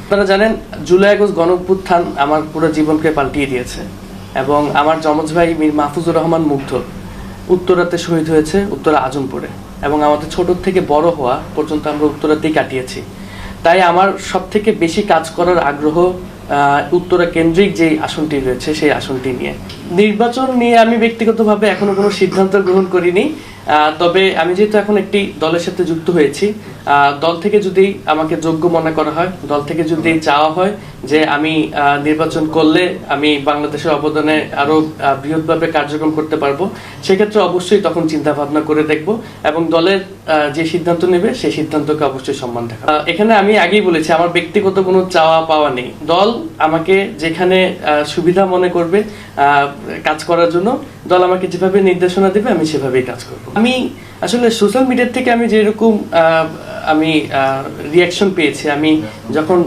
আপনারা জানেন July August গণঅভ্যুত্থান আমার পুরো জীবনকে পাল্টিয়ে দিয়েছে এবং আমার যমজ ভাই মীর মাহফুজুর রহমান মুগ্ধ উত্তরাতে শহীদ হয়েছে উত্তরা আজমপুরে এবং আমাদের ছোট থেকে বড় হওয়া পর্যন্ত আমরা উত্তরাতেই কাটিয়েছি। তাই আমার সব থেকে বেশি কাজ করার আগ্রহ উত্তরা কেন্দ্রিক যে আসনটি রয়েছে সেই আসনটি নিয়ে। নির্বাচন নিয়ে আমি ব্যক্তিগতভাবে এখনো কোনো সিদ্ধান্ত গ্রহণ করিনি, তবে আমি যেহেতু এখন একটি দলের সাথে যুক্ত হয়েছি, দল থেকে যদি আমাকে যোগ্য মনে করা হয়, দল থেকে যদি চাওয়া হয় যে আমি নির্বাচন করলে আমি বাংলাদেশের অবদানে আরো বৃহৎভাবে কার্যক্রম করতে পারবো, সেক্ষেত্রে অবশ্যই তখন চিন্তা ভাবনা করে দেখব এবং দলের যে সিদ্ধান্ত নেবে সেই সিদ্ধান্তকে অবশ্যই সম্মান দেখাবো। এখানে আমি আগেই বলেছি আমার ব্যক্তিগত কোনো চাওয়া পাওয়া নেই। দল আমাকে যেখানে সুবিধা মনে করবে কাজ করার জন্য, দল আমাকে যেভাবে নির্দেশনা দেবে আমি সেভাবেই কাজ করব। আমি আসলে সোশ্যাল মিডিয়া থেকে আমি যেরকম আমি রিয়াকশন পেয়েছি, আমি যখন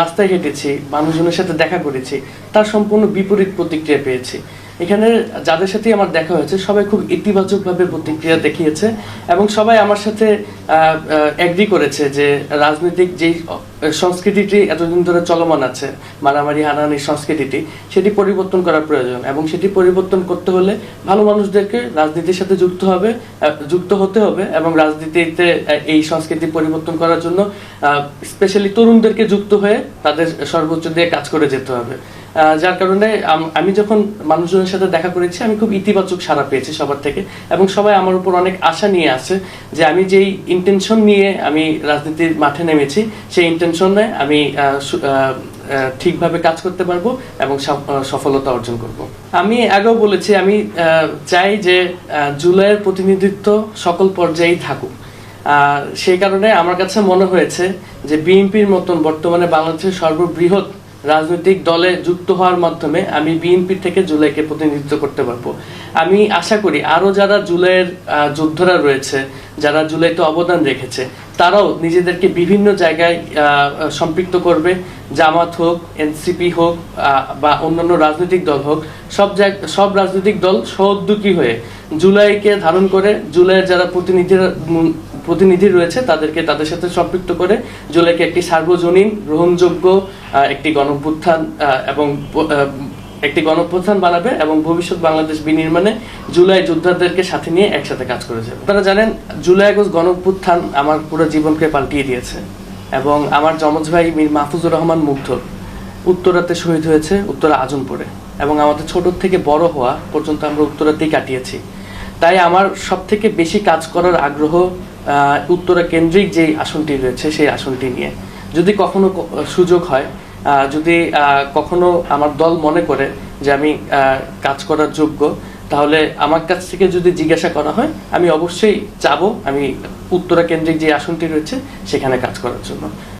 রাস্তায় হেঁটেছি, মানুষজনের সাথে দেখা করেছি, তার সম্পূর্ণ বিপরীত প্রতিক্রিয়া পেয়েছি। এখানে যাদের সাথে আমার দেখা হয়েছে সবাই খুব ইতিবাচকভাবে প্রতিক্রিয়া দেখিয়েছে এবং সবাই আমার সাথে এগ্রি করেছে যে রাজনৈতিক যেই সংস্কৃতিটি এতদিন ধরে চলমান আছে, মারামারি হানাহানির সংস্কৃতিটি, সেটি পরিবর্তন করার প্রয়োজন এবং সেটি পরিবর্তন করতে হলে ভালো মানুষদেরকে রাজনীতির সাথে যুক্ত হতে হবে এবং রাজনীতিতে এই সংস্কৃতি পরিবর্তন করার জন্য স্পেশালি তরুণদেরকে যুক্ত হয়ে তাদের সর্বোচ্চ দিয়ে কাজ করে যেতে হবে। যার কারণে আমি যখন মানুষজনের সাথে দেখা করেছি আমি খুব ইতিবাচক সাড়া পেয়েছি সবার থেকে এবং সবাই আমার উপর অনেক আশা নিয়ে আছে যে আমি যেই ইন্টেনশন নিয়ে আমি রাজনীতির মাঠে নেমেছি সেই ইন্টেনশনে আমি ঠিকভাবে কাজ করতে পারবো এবং সফলতা অর্জন করব। আমি আগেও বলেছি আমি চাই যে জুলাইয়ের প্রতিনিধিত্ব সকল পর্যায়েই থাকুক। সেই কারণে আমার কাছে মনে হয়েছে যে বিএনপির মতন বর্তমানে বাংলাদেশের সর্ববৃহৎ রাজনৈতিক দলে যুক্ত হওয়ার মাধ্যমে আমি বিএনপি থেকে জুলাইকে প্রতিনিধিত্ব করতে পারবো। আমি আশা করি আরো যারা জুলাইয়ের যোদ্ধারা রয়েছে, যারা জুলাইতে অবদান রেখেছে, তারাও নিজেদেরকে বিভিন্ন জায়গায় সম্পৃক্ত করবে। জামাত হোক, এনসিপি হোক বা অন্যান্য রাজনৈতিক দল হোক, সব রাজনৈতিক দল সহোদ্যোগী হয়ে জুলাইকে ধারণ করে জুলাইয়ের যারা প্রতিনিধি রয়েছে তাদেরকে তাদের সাথে সম্পৃক্ত করে জুলাইকে একটি সার্বজনীন গ্রহণযোগ্য একটি গণঅভ্যুত্থান বানাবে এবং ভবিষ্যৎ বাংলাদেশ বিনির্মাণে জুলাই যোদ্ধাদেরকে সাথে নিয়ে একসাথে কাজ করে যাবে। আপনারা জানেন জুলাই আগস্ট গণঅভ্যুত্থান আমার পুরো জীবনকে পাল্টিয়ে দিয়েছে এবং আমার যমজ ভাই মীর মাহফুজুর রহমান মুগ্ধ উত্তরাতে শহীদ হয়েছে উত্তরা আজমপুরে এবং আমাদের ছোট থেকে বড় হওয়া পর্যন্ত আমরা উত্তরাতেই কাটিয়েছি। তাই আমার সব থেকে বেশি কাজ করার আগ্রহ উত্তরা কেন্দ্রিক যে আসনটি রয়েছে সেই আসনটি নিয়ে। যদি কখনো সুযোগ হয়, যদি কখনো আমার দল মনে করে যে আমি কাজ করার যোগ্য, তাহলে আমার কাছ থেকে যদি জিজ্ঞাসা করা হয় আমি অবশ্যই চাবো আমি উত্তরা কেন্দ্রিক যে আসনটি রয়েছে সেখানে কাজ করার জন্য।